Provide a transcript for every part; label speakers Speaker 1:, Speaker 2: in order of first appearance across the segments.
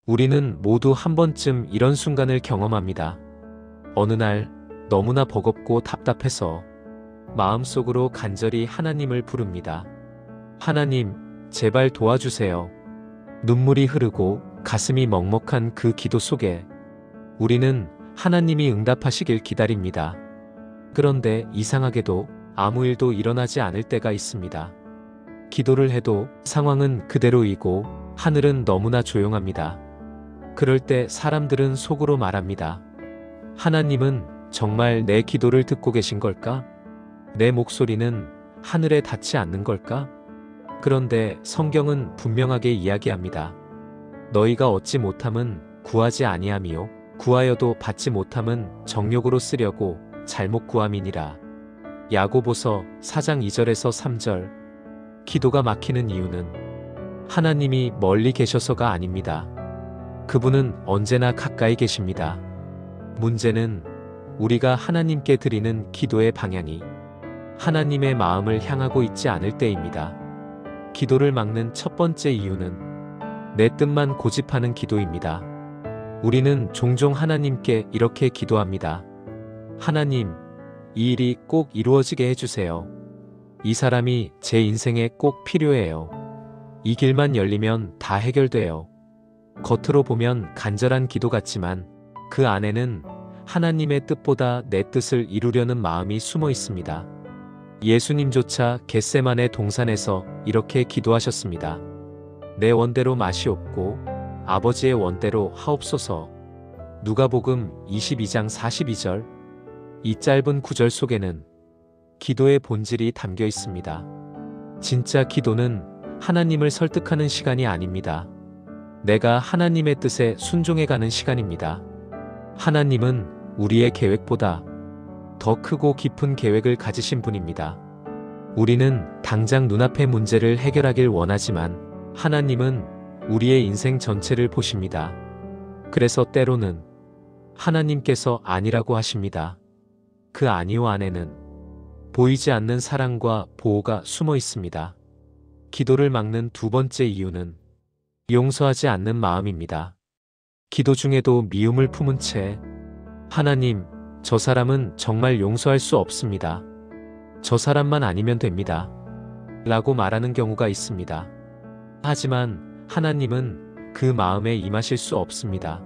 Speaker 1: 우리는 모두 한 번쯤 이런 순간을 경험합니다. 어느 날 너무나 버겁고 답답해서 마음속으로 간절히 하나님을 부릅니다. 하나님, 제발 도와주세요. 눈물이 흐르고 가슴이 먹먹한 그 기도 속에 우리는 하나님이 응답하시길 기다립니다. 그런데 이상하게도 아무 일도 일어나지 않을 때가 있습니다. 기도를 해도 상황은 그대로이고 하늘은 너무나 조용합니다. 그럴 때 사람들은 속으로 말합니다. 하나님은 정말 내 기도를 듣고 계신 걸까? 내 목소리는 하늘에 닿지 않는 걸까? 그런데 성경은 분명하게 이야기합니다. 너희가 얻지 못함은 구하지 아니함이요 구하여도 받지 못함은 정욕으로 쓰려고 잘못 구함이니라. 야고보서 4장 2절에서 3절. 기도가 막히는 이유는 하나님이 멀리 계셔서가 아닙니다. 그분은 언제나 가까이 계십니다. 문제는 우리가 하나님께 드리는 기도의 방향이 하나님의 마음을 향하고 있지 않을 때입니다. 기도를 막는 첫 번째 이유는 내 뜻만 고집하는 기도입니다. 우리는 종종 하나님께 이렇게 기도합니다. 하나님, 이 일이 꼭 이루어지게 해주세요. 이 사람이 제 인생에 꼭 필요해요. 이 길만 열리면 다 해결돼요. 겉으로 보면 간절한 기도 같지만 그 안에는 하나님의 뜻보다 내 뜻을 이루려는 마음이 숨어 있습니다. 예수님조차 겟세마네 동산에서 이렇게 기도하셨습니다. 내 원대로 마시옵고 아버지의 원대로 하옵소서. 누가복음 22장 42절. 이 짧은 구절 속에는 기도의 본질이 담겨 있습니다. 진짜 기도는 하나님을 설득하는 시간이 아닙니다. 내가 하나님의 뜻에 순종해가는 시간입니다. 하나님은 우리의 계획보다 더 크고 깊은 계획을 가지신 분입니다. 우리는 당장 눈앞의 문제를 해결하길 원하지만 하나님은 우리의 인생 전체를 보십니다. 그래서 때로는 하나님께서 아니라고 하십니다. 그 아니오 안에는 보이지 않는 사랑과 보호가 숨어 있습니다. 기도를 막는 두 번째 이유는 용서하지 않는 마음입니다. 기도 중에도 미움을 품은 채 하나님, 저 사람은 정말 용서할 수 없습니다. 저 사람만 아니면 됩니다. 라고 말하는 경우가 있습니다. 하지만 하나님은 그 마음에 임하실 수 없습니다.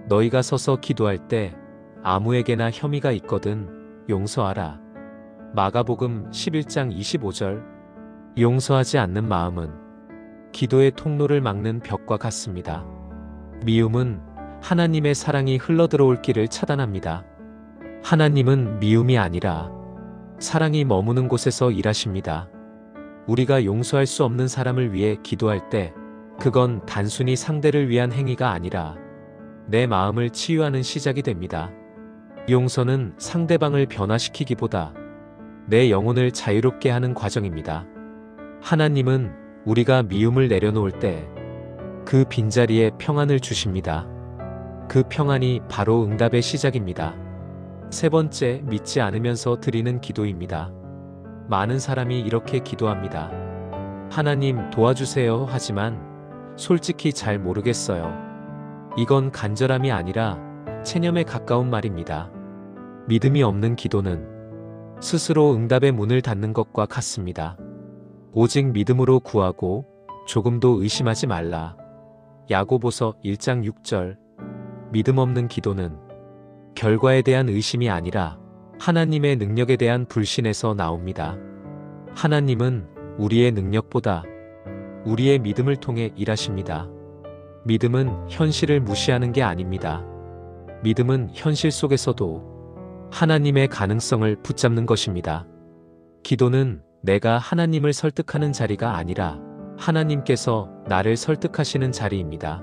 Speaker 1: 너희가 서서 기도할 때 아무에게나 혐의가 있거든 용서하라. 마가복음 11장 25절. 용서하지 않는 마음은 기도의 통로를 막는 벽과 같습니다. 미움은 하나님의 사랑이 흘러들어올 길을 차단합니다. 하나님은 미움이 아니라 사랑이 머무는 곳에서 일하십니다. 우리가 용서할 수 없는 사람을 위해 기도할 때 그건 단순히 상대를 위한 행위가 아니라 내 마음을 치유하는 시작이 됩니다. 용서는 상대방을 변화시키기보다 내 영혼을 자유롭게 하는 과정입니다. 하나님은 우리가 미움을 내려놓을 때 그 빈자리에 평안을 주십니다. 그 평안이 바로 응답의 시작입니다. 세 번째, 믿지 않으면서 드리는 기도입니다. 많은 사람이 이렇게 기도합니다. 하나님 도와주세요 하지만 솔직히 잘 모르겠어요. 이건 간절함이 아니라 체념에 가까운 말입니다. 믿음이 없는 기도는 스스로 응답의 문을 닫는 것과 같습니다. 오직 믿음으로 구하고 조금도 의심하지 말라. 야고보서 1장 6절. 믿음 없는 기도는 결과에 대한 의심이 아니라 하나님의 능력에 대한 불신에서 나옵니다. 하나님은 우리의 능력보다 우리의 믿음을 통해 일하십니다. 믿음은 현실을 무시하는 게 아닙니다. 믿음은 현실 속에서도 하나님의 가능성을 붙잡는 것입니다. 기도는 내가 하나님을 설득하는 자리가 아니라 하나님께서 나를 설득하시는 자리입니다.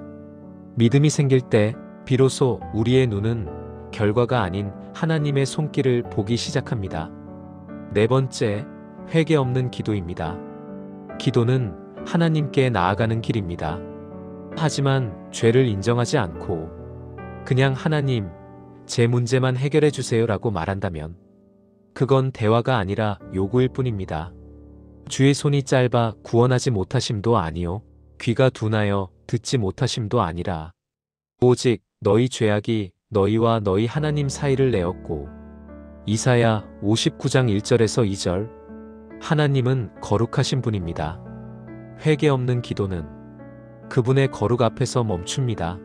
Speaker 1: 믿음이 생길 때 비로소 우리의 눈은 결과가 아닌 하나님의 손길을 보기 시작합니다. 네 번째, 회개 없는 기도입니다. 기도는 하나님께 나아가는 길입니다. 하지만 죄를 인정하지 않고 그냥 하나님, 제 문제만 해결해 주세요라고 말한다면 그건 대화가 아니라 요구일 뿐입니다. 주의 손이 짧아 구원하지 못하심도 아니요 귀가 둔하여 듣지 못하심도 아니라 오직 너희 죄악이 너희와 너희 하나님 사이를 내었고. 이사야 59장 1절에서 2절. 하나님은 거룩하신 분입니다. 회개 없는 기도는 그분의 거룩 앞에서 멈춥니다.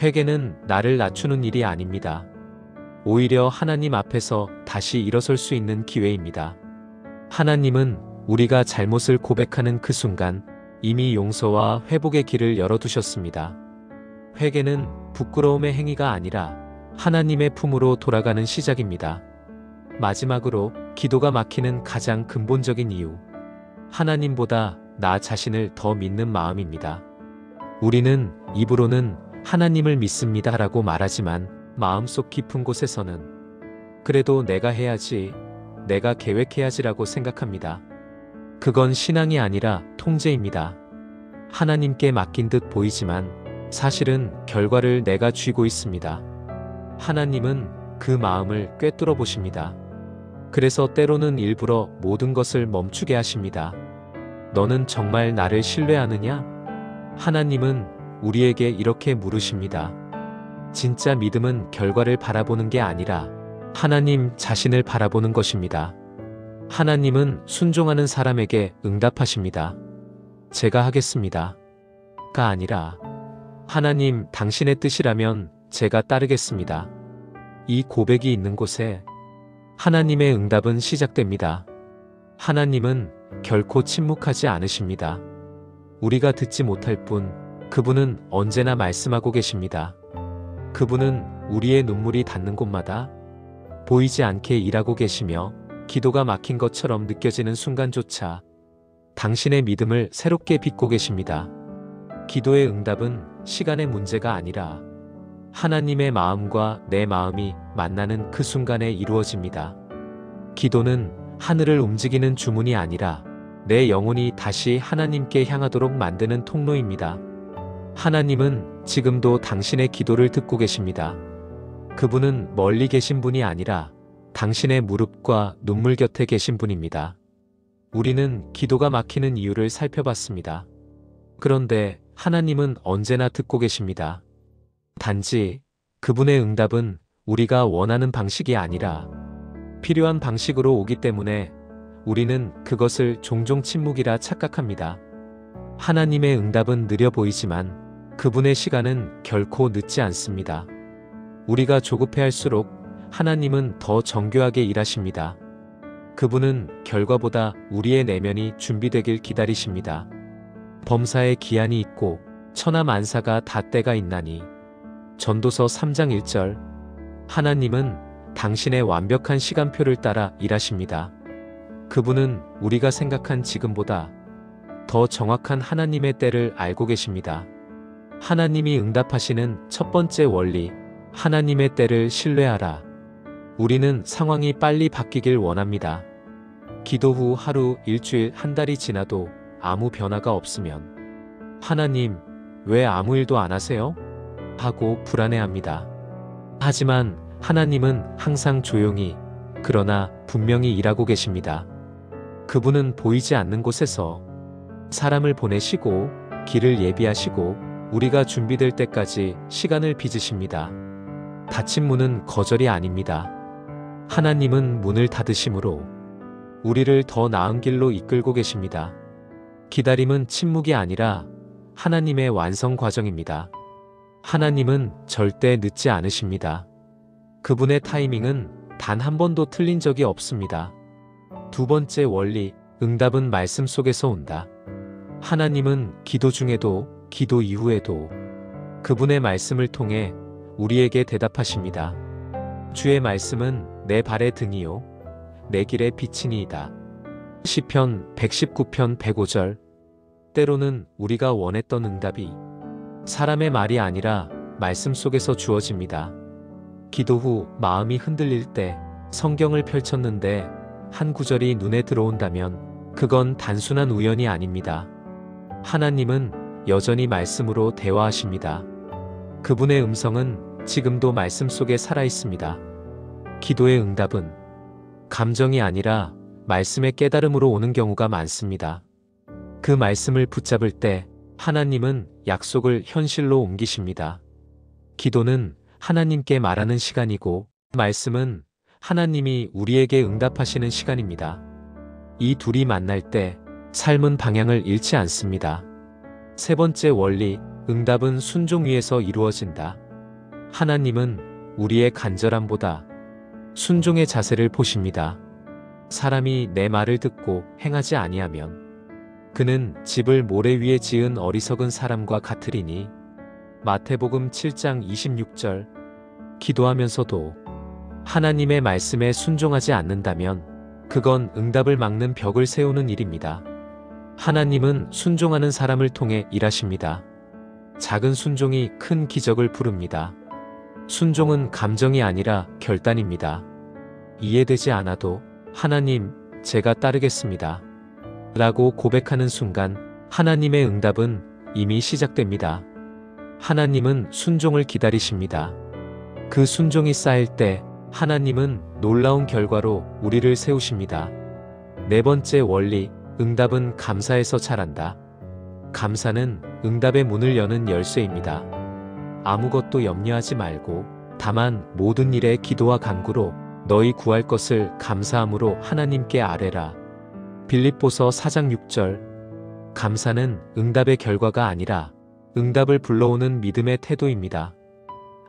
Speaker 1: 회개는 나를 낮추는 일이 아닙니다. 오히려 하나님 앞에서 다시 일어설 수 있는 기회입니다. 하나님은 우리가 잘못을 고백하는 그 순간 이미 용서와 회복의 길을 열어두셨습니다. 회개는 부끄러움의 행위가 아니라 하나님의 품으로 돌아가는 시작입니다. 마지막으로 기도가 막히는 가장 근본적인 이유. 하나님보다 나 자신을 더 믿는 마음입니다. 우리는 입으로는 하나님을 믿습니다 라고 말하지만 마음속 깊은 곳에서는 그래도 내가 해야지, 내가 계획해야지라고 생각합니다. 그건 신앙이 아니라 통제입니다. 하나님께 맡긴 듯 보이지만 사실은 결과를 내가 쥐고 있습니다. 하나님은 그 마음을 꿰뚫어 보십니다. 그래서 때로는 일부러 모든 것을 멈추게 하십니다. 너는 정말 나를 신뢰하느냐? 하나님은 우리에게 이렇게 물으십니다. 진짜 믿음은 결과를 바라보는 게 아니라 하나님 자신을 바라보는 것입니다. 하나님은 순종하는 사람에게 응답하십니다. 제가 하겠습니다. 가 아니라 하나님 당신의 뜻이라면 제가 따르겠습니다. 이 고백이 있는 곳에 하나님의 응답은 시작됩니다. 하나님은 결코 침묵하지 않으십니다. 우리가 듣지 못할 뿐 그분은 언제나 말씀하고 계십니다. 그분은 우리의 눈물이 닿는 곳마다 보이지 않게 일하고 계시며 기도가 막힌 것처럼 느껴지는 순간조차 당신의 믿음을 새롭게 빚고 계십니다. 기도의 응답은 시간의 문제가 아니라 하나님의 마음과 내 마음이 만나는 그 순간에 이루어집니다. 기도는 하늘을 움직이는 주문이 아니라 내 영혼이 다시 하나님께 향하도록 만드는 통로입니다. 하나님은 지금도 당신의 기도를 듣고 계십니다. 그분은 멀리 계신 분이 아니라 당신의 무릎과 눈물 곁에 계신 분입니다. 우리는 기도가 막히는 이유를 살펴봤습니다. 그런데 하나님은 언제나 듣고 계십니다. 단지 그분의 응답은 우리가 원하는 방식이 아니라 필요한 방식으로 오기 때문에 우리는 그것을 종종 침묵이라 착각합니다. 하나님의 응답은 느려 보이지만 그분의 시간은 결코 늦지 않습니다. 우리가 조급해할수록 하나님은 더 정교하게 일하십니다. 그분은 결과보다 우리의 내면이 준비되길 기다리십니다. 범사에 기한이 있고 천하만사가 다 때가 있나니. 전도서 3장 1절. 하나님은 당신의 완벽한 시간표를 따라 일하십니다. 그분은 우리가 생각한 지금보다 더 정확한 하나님의 때를 알고 계십니다. 하나님이 응답하시는 첫 번째 원리, 하나님의 때를 신뢰하라. 우리는 상황이 빨리 바뀌길 원합니다. 기도 후 하루, 일주일, 한 달이 지나도 아무 변화가 없으면 하나님, 왜 아무 일도 안 하세요? 하고 불안해합니다. 하지만 하나님은 항상 조용히, 그러나 분명히 일하고 계십니다. 그분은 보이지 않는 곳에서 사람을 보내시고 길을 예비하시고 우리가 준비될 때까지 시간을 빚으십니다. 닫힌 문은 거절이 아닙니다. 하나님은 문을 닫으심으로 우리를 더 나은 길로 이끌고 계십니다. 기다림은 침묵이 아니라 하나님의 완성 과정입니다. 하나님은 절대 늦지 않으십니다. 그분의 타이밍은 단 한 번도 틀린 적이 없습니다. 두 번째 원리, 응답은 말씀 속에서 온다. 하나님은 기도 중에도 기도 이후에도 그분의 말씀을 통해 우리에게 대답하십니다. 주의 말씀은 내 발의 등이요 내 길의 빛이니이다. 시편 119편 105절. 때로는 우리가 원했던 응답이 사람의 말이 아니라 말씀 속에서 주어집니다. 기도 후 마음이 흔들릴 때 성경을 펼쳤는데 한 구절이 눈에 들어온다면 그건 단순한 우연이 아닙니다. 하나님은 여전히 말씀으로 대화하십니다. 그분의 음성은 지금도 말씀 속에 살아있습니다. 기도의 응답은 감정이 아니라 말씀의 깨달음으로 오는 경우가 많습니다. 그 말씀을 붙잡을 때 하나님은 약속을 현실로 옮기십니다. 기도는 하나님께 말하는 시간이고, 말씀은 하나님이 우리에게 응답하시는 시간입니다. 이 둘이 만날 때 삶은 방향을 잃지 않습니다. 세 번째 원리, 응답은 순종 위에서 이루어진다. 하나님은 우리의 간절함보다 순종의 자세를 보십니다. 사람이 내 말을 듣고 행하지 아니하면 그는 집을 모래 위에 지은 어리석은 사람과 같으리니. 마태복음 7장 26절. 기도하면서도 하나님의 말씀에 순종하지 않는다면 그건 응답을 막는 벽을 세우는 일입니다. 하나님은 순종하는 사람을 통해 일하십니다. 작은 순종이 큰 기적을 부릅니다. 순종은 감정이 아니라 결단입니다. 이해되지 않아도 하나님, 제가 따르겠습니다. 라고 고백하는 순간 하나님의 응답은 이미 시작됩니다. 하나님은 순종을 기다리십니다. 그 순종이 쌓일 때 하나님은 놀라운 결과로 우리를 세우십니다. 네 번째 원리, 응답은 감사에서 자란다. 감사는 응답의 문을 여는 열쇠입니다. 아무것도 염려하지 말고 다만 모든 일에 기도와 간구로 너희 구할 것을 감사함으로 하나님께 아뢰라. 빌립보서 4장 6절. 감사는 응답의 결과가 아니라 응답을 불러오는 믿음의 태도입니다.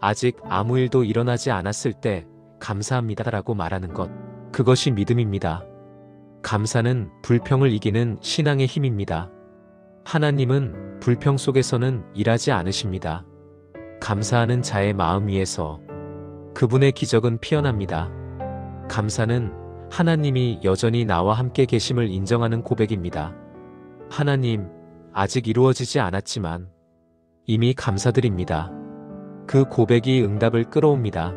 Speaker 1: 아직 아무 일도 일어나지 않았을 때 감사합니다라고 말하는 것, 그것이 믿음입니다. 감사는 불평을 이기는 신앙의 힘입니다. 하나님은 불평 속에서는 일하지 않으십니다. 감사하는 자의 마음 위에서 그분의 기적은 피어납니다. 감사는 하나님이 여전히 나와 함께 계심을 인정하는 고백입니다. 하나님, 아직 이루어지지 않았지만 이미 감사드립니다. 그 고백이 응답을 끌어옵니다.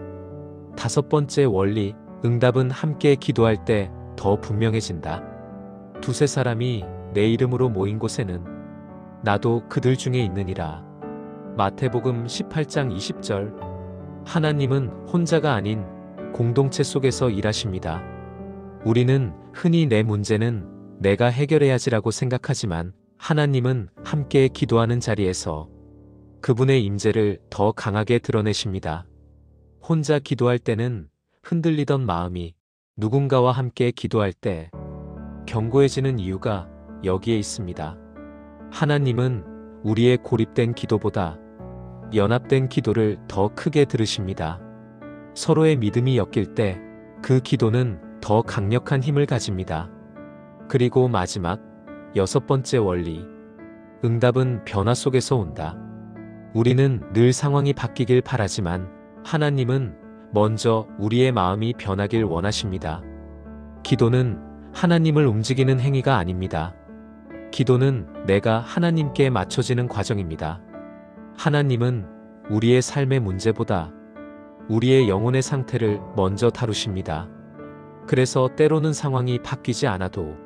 Speaker 1: 다섯 번째 원리, 응답은 함께 기도할 때 더 분명해진다. 두세 사람이 내 이름으로 모인 곳에는 나도 그들 중에 있느니라. 마태복음 18장 20절. 하나님은 혼자가 아닌 공동체 속에서 일하십니다. 우리는 흔히 내 문제는 내가 해결해야지라고 생각하지만 하나님은 함께 기도하는 자리에서 그분의 임재를 더 강하게 드러내십니다. 혼자 기도할 때는 흔들리던 마음이 누군가와 함께 기도할 때 견고해지는 이유가 여기에 있습니다. 하나님은 우리의 고립된 기도보다 연합된 기도를 더 크게 들으십니다. 서로의 믿음이 엮일 때 그 기도는 더 강력한 힘을 가집니다. 그리고 마지막, 여섯 번째 원리. 응답은 변화 속에서 온다. 우리는 늘 상황이 바뀌길 바라지만 하나님은 먼저 우리의 마음이 변하길 원하십니다. 기도는 하나님을 움직이는 행위가 아닙니다. 기도는 내가 하나님께 맞춰지는 과정입니다. 하나님은 우리의 삶의 문제보다 우리의 영혼의 상태를 먼저 다루십니다. 그래서 때로는 상황이 바뀌지 않아도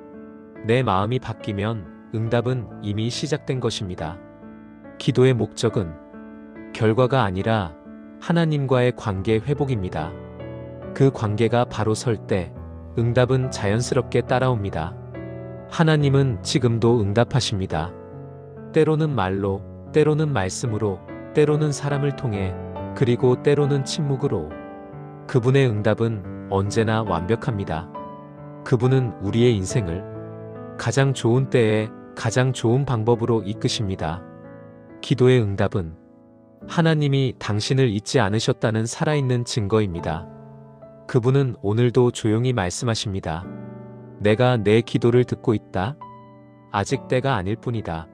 Speaker 1: 내 마음이 바뀌면 응답은 이미 시작된 것입니다. 기도의 목적은 결과가 아니라 하나님과의 관계 회복입니다. 그 관계가 바로 설 때 응답은 자연스럽게 따라옵니다. 하나님은 지금도 응답하십니다. 때로는 말로, 때로는 말씀으로, 때로는 사람을 통해, 그리고 때로는 침묵으로. 그분의 응답은 언제나 완벽합니다. 그분은 우리의 인생을 가장 좋은 때에 가장 좋은 방법으로 이끄십니다. 기도의 응답은 하나님이 당신을 잊지 않으셨다는 살아있는 증거입니다. 그분은 오늘도 조용히 말씀하십니다. 내가 내 기도를 듣고 있다. 아직 때가 아닐 뿐이다.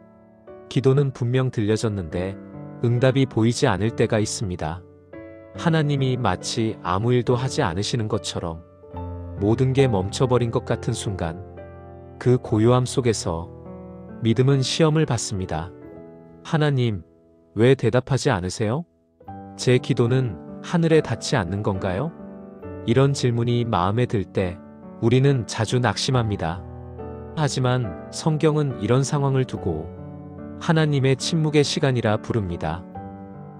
Speaker 1: 기도는 분명 들려졌는데 응답이 보이지 않을 때가 있습니다. 하나님이 마치 아무 일도 하지 않으시는 것처럼 모든 게 멈춰버린 것 같은 순간, 그 고요함 속에서 믿음은 시험을 받습니다. 하나님, 왜 대답하지 않으세요? 제 기도는 하늘에 닿지 않는 건가요? 이런 질문이 마음에 들 때 우리는 자주 낙심합니다. 하지만 성경은 이런 상황을 두고 하나님의 침묵의 시간이라 부릅니다.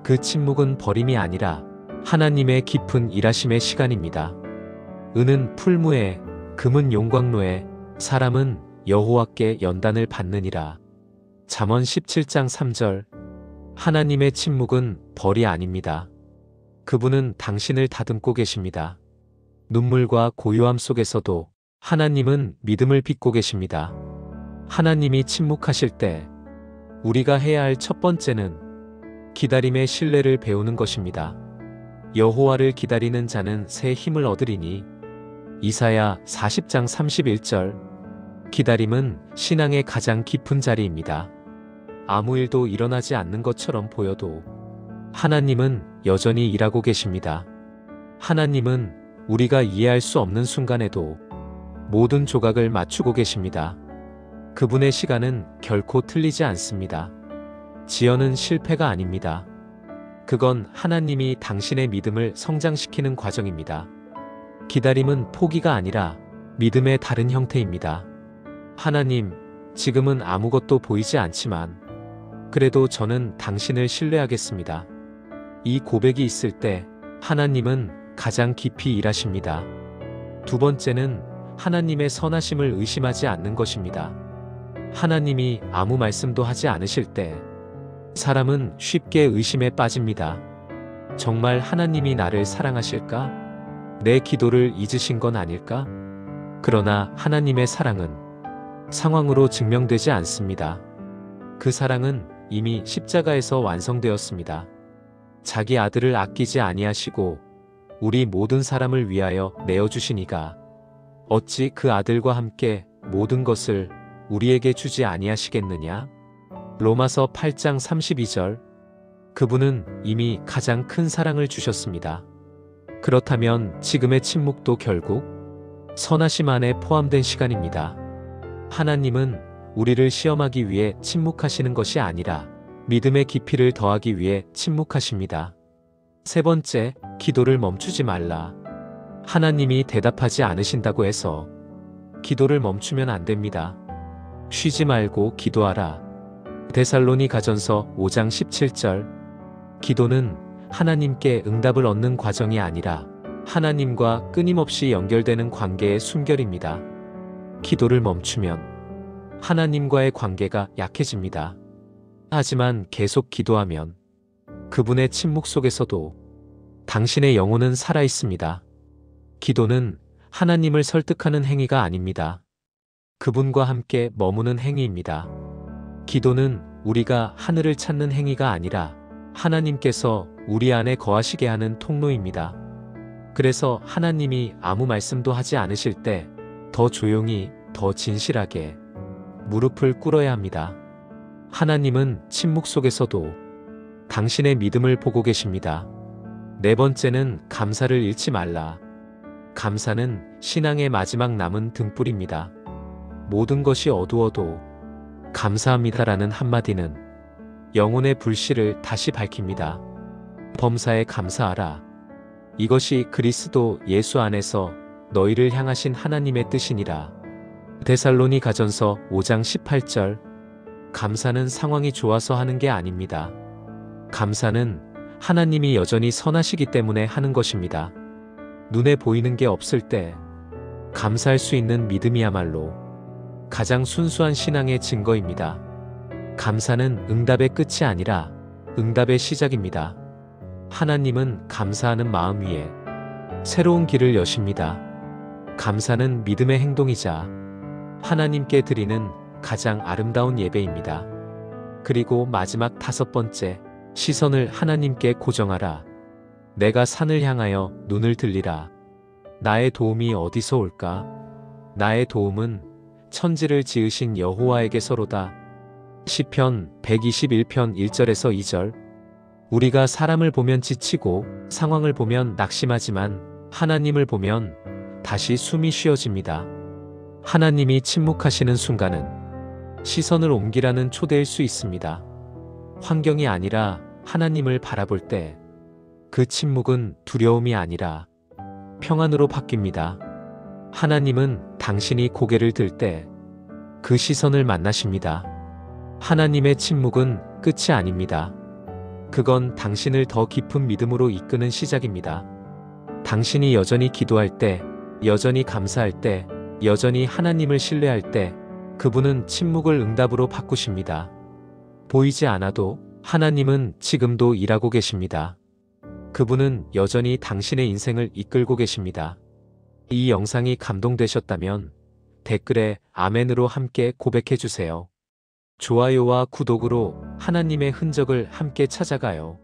Speaker 1: 그 침묵은 버림이 아니라 하나님의 깊은 일하심의 시간입니다. 은은 풀무에, 금은 용광로에, 사람은 여호와께 연단을 받느니라. 잠언 17장 3절. 하나님의 침묵은 벌이 아닙니다. 그분은 당신을 다듬고 계십니다. 눈물과 고요함 속에서도 하나님은 믿음을 빚고 계십니다. 하나님이 침묵하실 때 우리가 해야 할 첫 번째는 기다림의 신뢰를 배우는 것입니다. 여호와를 기다리는 자는 새 힘을 얻으리니. 이사야 40장 31절. 기다림은 신앙의 가장 깊은 자리입니다. 아무 일도 일어나지 않는 것처럼 보여도 하나님은 여전히 일하고 계십니다. 하나님은 우리가 이해할 수 없는 순간에도 모든 조각을 맞추고 계십니다. 그분의 시간은 결코 틀리지 않습니다. 지연은 실패가 아닙니다. 그건 하나님이 당신의 믿음을 성장시키는 과정입니다. 기다림은 포기가 아니라 믿음의 다른 형태입니다. 하나님, 지금은 아무것도 보이지 않지만 그래도 저는 당신을 신뢰하겠습니다. 이 고백이 있을 때 하나님은 가장 깊이 일하십니다. 두 번째는 하나님의 선하심을 의심하지 않는 것입니다. 하나님이 아무 말씀도 하지 않으실 때 사람은 쉽게 의심에 빠집니다. 정말 하나님이 나를 사랑하실까? 내 기도를 잊으신 건 아닐까? 그러나 하나님의 사랑은 상황으로 증명되지 않습니다. 그 사랑은 이미 십자가에서 완성되었습니다. 자기 아들을 아끼지 아니하시고 우리 모든 사람을 위하여 내어주시니가 어찌 그 아들과 함께 모든 것을 우리에게 주지 아니하시겠느냐? 로마서 8장 32절. 그분은 이미 가장 큰 사랑을 주셨습니다. 그렇다면 지금의 침묵도 결국 선하심 안에 포함된 시간입니다. 하나님은 우리를 시험하기 위해 침묵하시는 것이 아니라 믿음의 깊이를 더하기 위해 침묵하십니다. 세 번째, 기도를 멈추지 말라. 하나님이 대답하지 않으신다고 해서 기도를 멈추면 안 됩니다. 쉬지 말고 기도하라. 데살로니가전서 5장 17절. 기도는 하나님께 응답을 얻는 과정이 아니라 하나님과 끊임없이 연결되는 관계의 순결입니다. 기도를 멈추면 하나님과의 관계가 약해집니다. 하지만 계속 기도하면 그분의 침묵 속에서도 당신의 영혼은 살아 있습니다. 기도는 하나님을 설득하는 행위가 아닙니다. 그분과 함께 머무는 행위입니다. 기도는 우리가 하늘을 찾는 행위가 아니라 하나님께서 우리 안에 거하시게 하는 통로입니다. 그래서 하나님이 아무 말씀도 하지 않으실 때 더 조용히, 더 진실하게 무릎을 꿇어야 합니다. 하나님은 침묵 속에서도 당신의 믿음을 보고 계십니다. 네 번째는 감사를 잃지 말라. 감사는 신앙의 마지막 남은 등불입니다. 모든 것이 어두워도 감사합니다라는 한마디는 영혼의 불씨를 다시 밝힙니다. 범사에 감사하라. 이것이 그리스도 예수 안에서 너희를 향하신 하나님의 뜻이니라. 데살로니가전서 5장 18절. 감사는 상황이 좋아서 하는 게 아닙니다. 감사는 하나님이 여전히 선하시기 때문에 하는 것입니다. 눈에 보이는 게 없을 때 감사할 수 있는 믿음이야말로 가장 순수한 신앙의 증거입니다. 감사는 응답의 끝이 아니라 응답의 시작입니다. 하나님은 감사하는 마음 위에 새로운 길을 여십니다. 감사는 믿음의 행동이자 하나님께 드리는 가장 아름다운 예배입니다. 그리고 마지막 다섯 번째, 시선을 하나님께 고정하라. 내가 산을 향하여 눈을 들리라. 나의 도움이 어디서 올까? 나의 도움은 천지를 지으신 여호와에게서로다. 시편 121편 1절에서 2절. 우리가 사람을 보면 지치고 상황을 보면 낙심하지만 하나님을 보면 다시 숨이 쉬어집니다. 하나님이 침묵하시는 순간은 시선을 옮기라는 초대일 수 있습니다. 환경이 아니라 하나님을 바라볼 때 그 침묵은 두려움이 아니라 평안으로 바뀝니다. 하나님은 당신이 고개를 들 때 그 시선을 만나십니다. 하나님의 침묵은 끝이 아닙니다. 그건 당신을 더 깊은 믿음으로 이끄는 시작입니다. 당신이 여전히 기도할 때, 여전히 감사할 때, 여전히 하나님을 신뢰할 때 그분은 침묵을 응답으로 바꾸십니다. 보이지 않아도 하나님은 지금도 일하고 계십니다. 그분은 여전히 당신의 인생을 이끌고 계십니다. 이 영상이 감동되셨다면 댓글에 아멘으로 함께 고백해 주세요. 좋아요와 구독으로 하나님의 흔적을 함께 찾아가요.